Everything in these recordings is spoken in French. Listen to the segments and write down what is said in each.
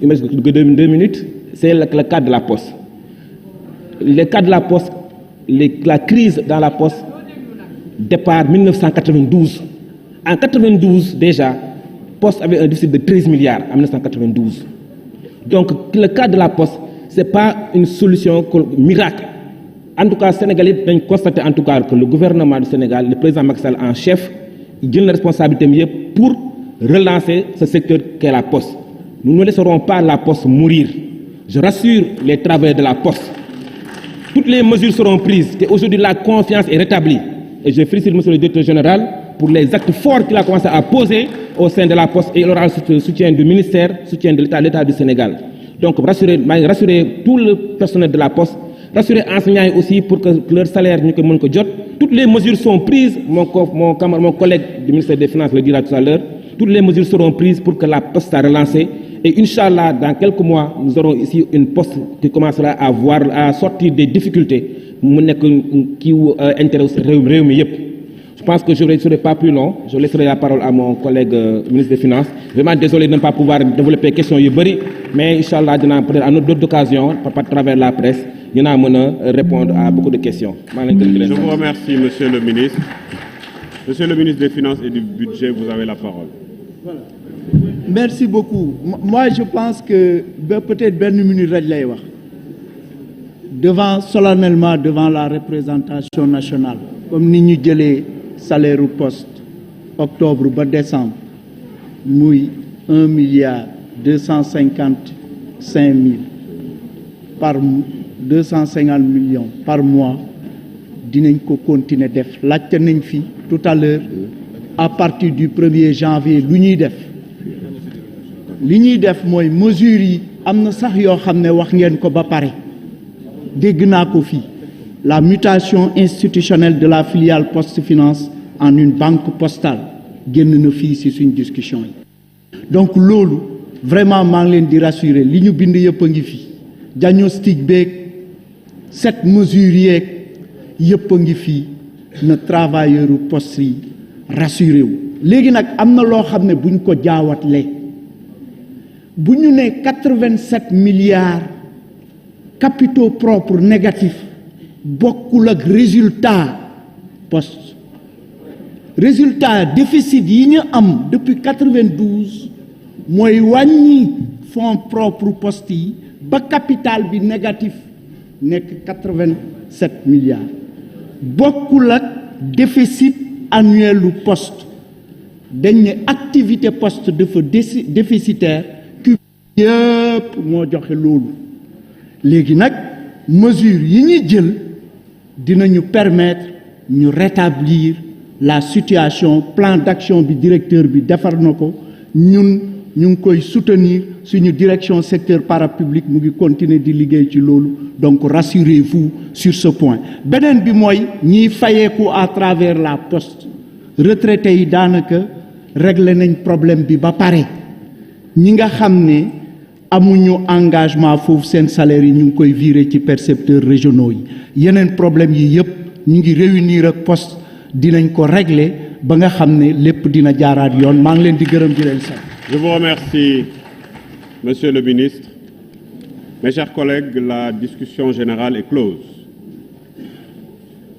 2 minutes, c'est le cas de la Poste. Le cas de la Poste, la crise dans la Poste, départ 1992. En 92 déjà, Poste avait un déficit de 13 milliards en 1992. Donc le cas de la Poste, ce n'est pas une solution miracle. En tout cas, Sénégalais ont constaté en tout cas que le gouvernement du Sénégal, le président Macky Sall en chef, il a une responsabilité pour relancer ce secteur qu'est la Poste. Nous ne laisserons pas la Poste mourir. Je rassure les travailleurs de la Poste. Toutes les mesures seront prises et aujourd'hui la confiance est rétablie. Et je félicite monsieur le directeur général pour les actes forts qu'il a commencé à poser au sein de la Poste et il aura le soutien du ministère, le soutien de l'État du Sénégal. Donc rassurer tout le personnel de la Poste, rassurer les enseignants aussi pour que leur salaire nous que toutes les mesures sont prises, mon collègue du ministère des Finances le dira tout à l'heure, toutes les mesures seront prises pour que la Poste soit relancée. Et Inch'Allah, dans quelques mois, nous aurons ici une Poste qui commencera à sortir des difficultés qui intéressent Réumi. Je pense que je ne serai pas plus long. Je laisserai la parole à mon collègue ministre des Finances. Vraiment désolé de ne pas pouvoir développer des questions, mais Inch'Allah, peut-être à d'autres occasions, à travers la presse, il y en a répondre à beaucoup de questions. Je vous remercie, monsieur le ministre. Monsieur le ministre des Finances et du Budget, vous avez la parole. Voilà. Merci beaucoup. Moi, je pense que peut-être Ben minute solennellement devant la représentation nationale, comme nous avons dit salaire au poste, octobre à décembre, nous 1 milliard 255 000 par 250 millions par mois, nous allons continuer à faire. Tout à l'heure, à partir du 1er janvier, l'Union def moy mesure yi amna sax yo xamné wax ngeen ko ba paré dégg na ko fi la mutation institutionnelle de la filiale Poste Finance en une banque postale génn na fi ci suñu discussion yi donc lolu vraiment ma ngi leen di rassurer li ñu bind yëpp a ngi fi diagnostic beeg 7 mesures yeeg yëpp a ngi fi na travailleur poste yi rassuré wu léegi nag am na loo xam ne buñ ko jaawatle bu ñu ne 87 milliards capitaux propres négatifs bokkul ak résultat poste résultat déficit yi ñu am depuis 92 mooy wàññi fonds propres poste yi ba capital bi négatif nekk 87 milliards bokkul ak déficit annuel du poste dañ ne activité poste dafa déficitaire ki yëpp moo joxe loolu léegi nag mesure yi ñuy jël dinañu permettre ñu rétablir la situation plan d'action bi directeur bi defar na ko ñun ñu ngi koy soutenir suñu direction secteur parapublic mu ngi continuer di liggéey ci loolu donc rassurez-vous sur ce point beneen bi mooy ñiy fayeeku à travers la poste retraités yi daanaka régler nañ problème bi ba pare ñi nga xam ne amuñu engagement foofu seen salaire yi ñu ngi koy virer ci percepteurs régionaux yi yeneen problème yi yëpp ñu ngi réunir ak poste dinañ ko régler ba nga xam ne lépp dina jaaraat yoon maa ngi leen di gërëm di leen sant. Je vous remercie, Monsieur le ministre. Mes chers collègues, la discussion générale est close.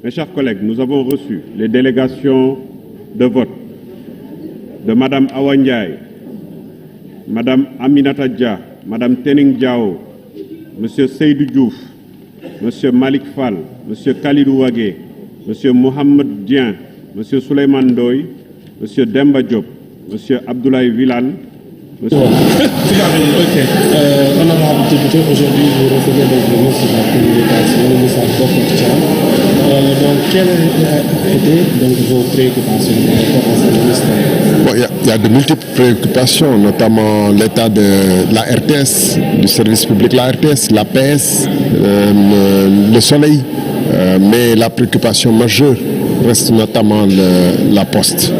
Mes chers collègues, nous avons reçu les délégations de vote de Madame Awa Ndiaye, Madame Aminata Dia, Madame Tening Diao, Monsieur Seydou Diouf, Monsieur Malik Fall, Monsieur Khalidou Wagué, Monsieur Mohamed Dien, Monsieur Souleymane Ndoye, Monsieur Demba Diop, Monsieur Abdoulaye Vilane. Monsieur... Honorable député, aujourd'hui vous recevez le ministre de la Communication, le ministre donc quelles étaient vos préoccupations par rapport à ce ministère? Il y a de multiples préoccupations, notamment l'état de la RTS, du service public, la RTS, la PS, le soleil. Mais la préoccupation majeure reste notamment la poste,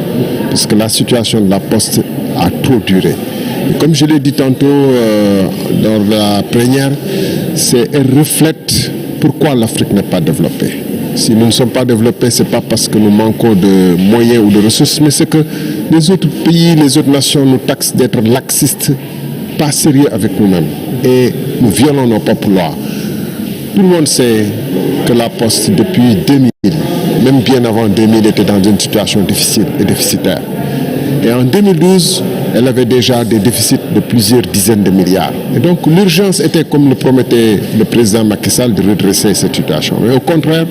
parce que la situation de la poste a trop duré. Et comme je l'ai dit tantôt dans la plénière, elle reflète pourquoi l'Afrique n'est pas développée. Si nous ne sommes pas développés, ce n'est pas parce que nous manquons de moyens ou de ressources, mais c'est que les autres pays, les autres nations nous taxent d'être laxistes pas sérieux avec nous-mêmes et nous violons nos propres lois. Tout le monde sait que la Poste, depuis 2000, même bien avant 2000, était dans une situation difficile et déficitaire. Et en 2012, elle avait déjà des déficits de plusieurs dizaines de milliards. Et donc l'urgence était, comme le promettait le président Macky Sall, de redresser cette situation. Mais au contraire,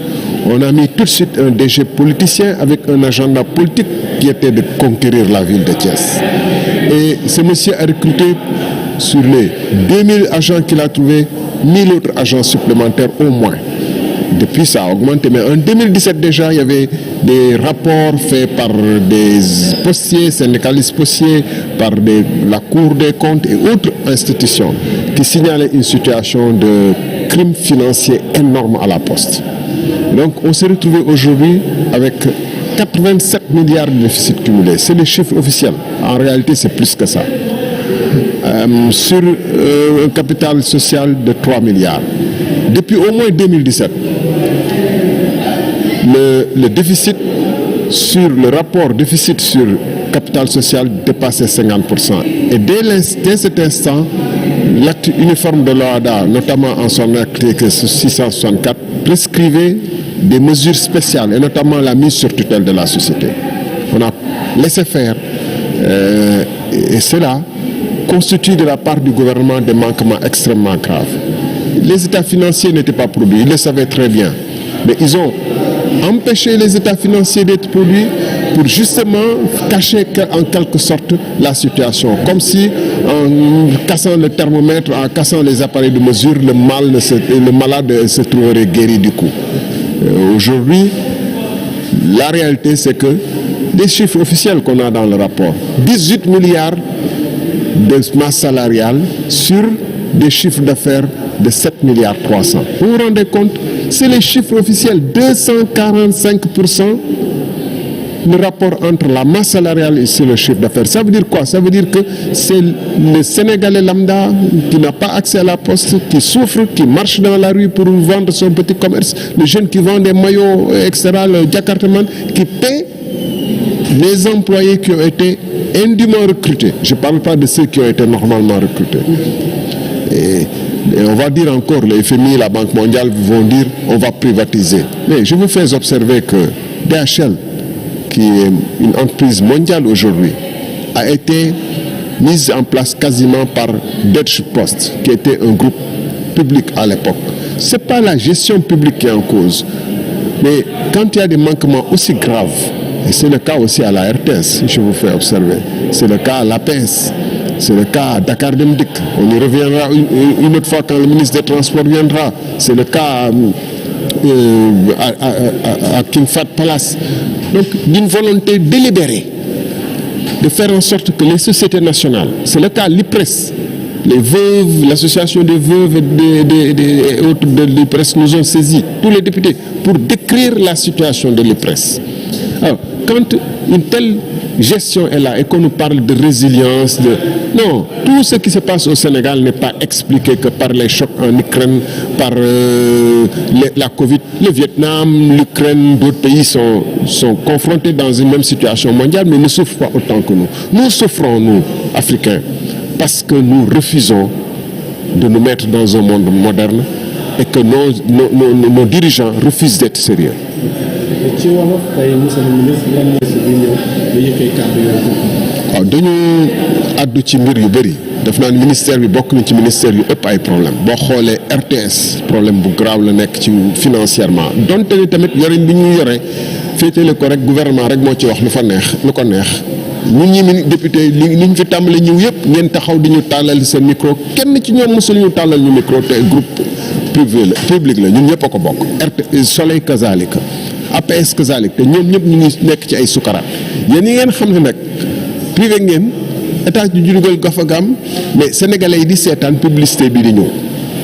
on a mis tout de suite un DG politicien avec un agenda politique qui était de conquérir la ville de Thiès. Et ce monsieur a recruté sur les 2000 agents qu'il a trouvés, 1000 autres agents supplémentaires au moins. Depuis, ça a augmenté. Mais en 2017 déjà, il y avait des rapports faits par des postiers, syndicalistes postiers, par la Cour des comptes et autres institutions qui signalaient une situation de crime financier énorme à la Poste. Donc on s'est retrouvé aujourd'hui avec 87 milliards de déficit cumulé. C'est le chiffre officiel. En réalité, c'est plus que ça. Sur un capital social de 3 milliards. Depuis au moins 2017, le déficit sur le rapport déficit sur capital social dépassait 50%. Et dès cet instant, l'acte uniforme de l'OHADA, notamment en son article 664, prescrivait des mesures spéciales, et notamment la mise sur tutelle de la société. On a laissé faire, et cela constitue de la part du gouvernement des manquements extrêmement graves. Les états financiers n'étaient pas produits, ils le savaient très bien, mais ils ont empêché les états financiers d'être produits pour justement cacher en quelque sorte la situation. Comme si en cassant le thermomètre, en cassant les appareils de mesure, le malade se trouverait guéri du coup. Aujourd'hui, la réalité c'est que des chiffres officiels qu'on a dans le rapport, 18 milliards de masse salariale sur des chiffres d'affaires de 7 milliards 300. Vous vous rendez compte? C'est les chiffres officiels, 245% le rapport entre la masse salariale et sur le chiffre d'affaires. Ça veut dire quoi? Ça veut dire que c'est le Sénégalais lambda qui n'a pas accès à la Poste, qui souffre, qui marche dans la rue pour vendre son petit commerce, le jeune qui vend des maillots, etc., le Jakartaman, qui paie les employés qui ont été indûment recrutés. Je ne parle pas de ceux qui ont été normalement recrutés. Et on va dire encore, le FMI, la Banque mondiale vont dire on va privatiser. Mais je vous fais observer que DHL, qui est une entreprise mondiale aujourd'hui, a été mise en place quasiment par Deutsche Post, qui était un groupe public à l'époque. Ce n'est pas la gestion publique qui est en cause. Mais quand il y a des manquements aussi graves, et c'est le cas aussi à la RTS, je vous fais observer, c'est le cas à l'APS, c'est le cas à Dakar Demdik, on y reviendra une autre fois quand le ministre des Transports viendra, c'est le cas à King Fahd Palace. Donc d'une volonté délibérée de faire en sorte que les sociétés nationales, c'est le cas l'IPRES, les veuves, l'association des veuves et autres de l'IPRES nous ont saisi, tous les députés, pour décrire la situation de l'IPRES. Alors, quand une telle gestion est là et qu'on nous parle de résilience, non, tout ce qui se passe au Sénégal n'est pas expliqué que par les chocs en Ukraine, par la Covid. Le Vietnam, l'Ukraine, d'autres pays sont confrontés dans une même situation mondiale, mais ne souffrent pas autant que nous. Nous souffrons, nous, Africains, parce que nous refusons de nous mettre dans un monde moderne et que nos dirigeants refusent d'être sérieux. ci wolof tey monsieur le ministre lan mooy si biir ñëw ba yëkkee kàddu yooyu. waaw dañu àddu ci mbir yu bëri def naa ministère bi bokk na ci ministère yu ëpp ay problème boo xoolee RTS problème bu grave la nekk ci financièrement donte ni tamit yorin bi ñuy yore féetale ko rek gouvernement rek moo ci wax lu ko neex ñun ñi député li ñu fi tàmbali ñëw yëpp ngeen taxaw di ñu tàllal seen micro kenn ci ñoom mosul ñu tàllal ñu micro te groupe public la ñun ñëpp a ko bokk RTS Soleil kazalika APS kazalik te ñoom ñëpp ñu ngi nekk ci ay sukaraat yéen yi ngeen xam ne nag privé ngeen état ju judugal gafagam mais sénégalais yi di seetaan publicité bi di ñëw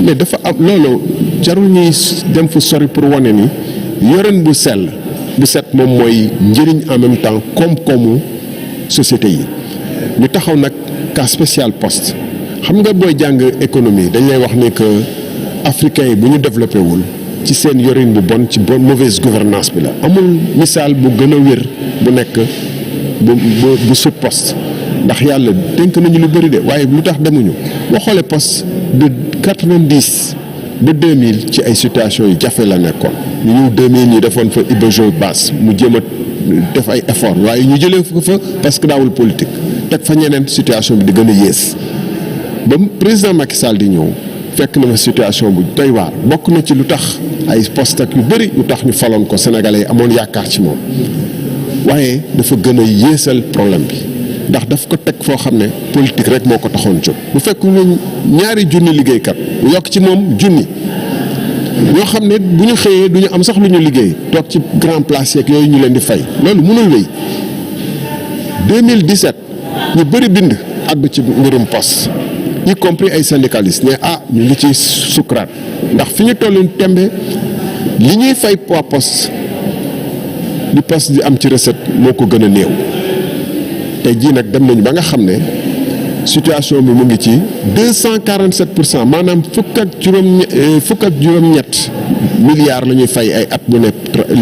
mais dafa am loolu jarul ñuy dem fu sori pour wane ni yoren bu sell bu set moom mooy njëriñ en même temps koom-koomu société yi ñu taxaw nag cas spécial Poste xam nga booy jàng économie dañ lay wax ni que africains yi bu ñu développé wul ci seen yorin bu bon ci mauvaise gouvernance bi la amul misaal bu gën a wér bu nekk bu sut Poste ndax yàlla dénk nañu lu bëri de waaye lu tax demuñu boo xoolee poste de 90 ba 2000 ci ay situation yu jafe la nekkoon ñu ñëw 2000 ñu defoon fa Ibajo Bass mu jéem a def ay effort waaye ñu jëlee ko fa parce que daawul politique teg fa ñeneen situation bi di gën a yées ba président Macky Sall di ñëw fekk na ma situation bu doy waar bokk na ci lu tax ay poste ak yu bëri lu tax ñu faloon ko sénégalais yi amoon yaakaar ci moom waaye dafa gën a yéesal problème bi ndax daf ko teg foo xam ne politique rek moo ko taxoon jóg bu fekk ñu ñaari junni liggéeykat yokk ci moom junni ñoo xam ne bu ñu xëyee du ñu am sax lu ñu liggéey toog ci grand place yeeg yooyu ñu leen di fay loolu mënul wéy 2017 ñu bëri bind àddu ci mbirum poste y compris ay syndicalistes ne ñu ngi ci sukuraat ndax fi ñu toll tembe li ñuy fay poids poste li poste di am ci recette moo ko gën a néew tey jii nag dem nañu ba nga xam ne situation bi mu ngi ci 247% maanaam fukk ak juróom-ñett milliards la ñuy fay ay at bu ne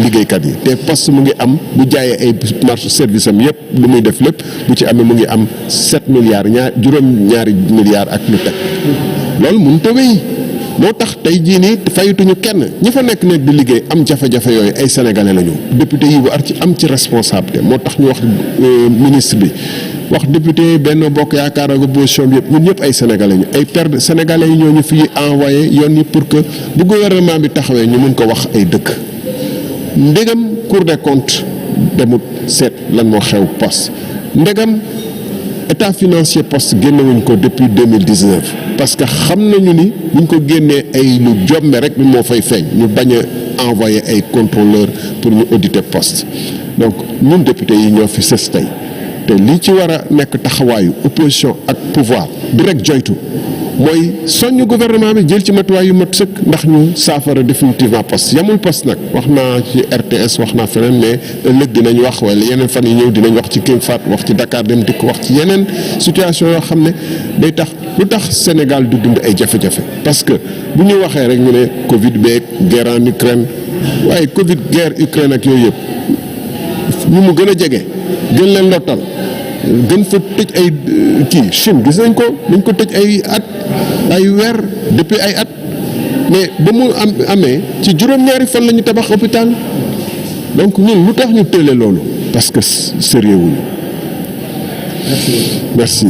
liggéeykat yi te poste mu ngi am bu jaayee ay marché service am yëpp lu muy def lépp bu ci amee mu ngi am 7 milliards juróom-ñaari milliards ak lu teg loolu mënut a wéy moo tax tey jii nii fayituñu kenn ñi fa nekk di liggéey am jafe-jafe yooyu ay sénégalais lañu député yi war ci am ci responsabilité moo tax ñu wax ministre bi wax député Benno Bokk Yaakaar ak opposition bi yëpp ñun ñëpp ay sénégalais ñu ay perte sénégalais yi ñoo ñu fi envoyé yoon yi pour que bu gouvernement bi taxawee ñu mun ko wax ay dëkk ndegam Cour des comptes demut seet lan moo xew poste ndegam état financier poste génnewuñ ko depuis 2019 parce que xam nañu ni buñ ko génnee ay lu jombe rek bi moo fay feeñ ñu bañ a envoyé ay contrôleur pour ñu auditer poste donc ñun député yi ñoo fi sës tey te li ci war a nekk taxawaayu opposition ak pouvoir bi rek joytu mooy soññ gouvernement bi jël ci matuwaay yu mat sëkk ndax ñu saafara définitivement poste yamul poste nag wax naa ci RTS wax naa feneen mais ëllëg dinañ wax wala yeneen fan yi ñëw dinañ wax ci King Fahd wax ci Dakar Dem Dikk wax ci yeneen situation yoo xam ne day tax lu tax Sénégal du dund ay jafe-jafe parce que bu ñu waxee rek ñu ne Covid beeg guerre en Ukraine waaye Covid guerre Ukraine ak yooyu yëpp ñu mu gën a jege gën leen lottal gën fa tëj ay Chine gis nañ ko dañ ko tëj ay at ay weer depuis ay at mais ba mu amee ci juróom-ñaari fan la ñu tabax hôpital donc ñun lu tax ñu tële loolu parce que sérieux wuñu merci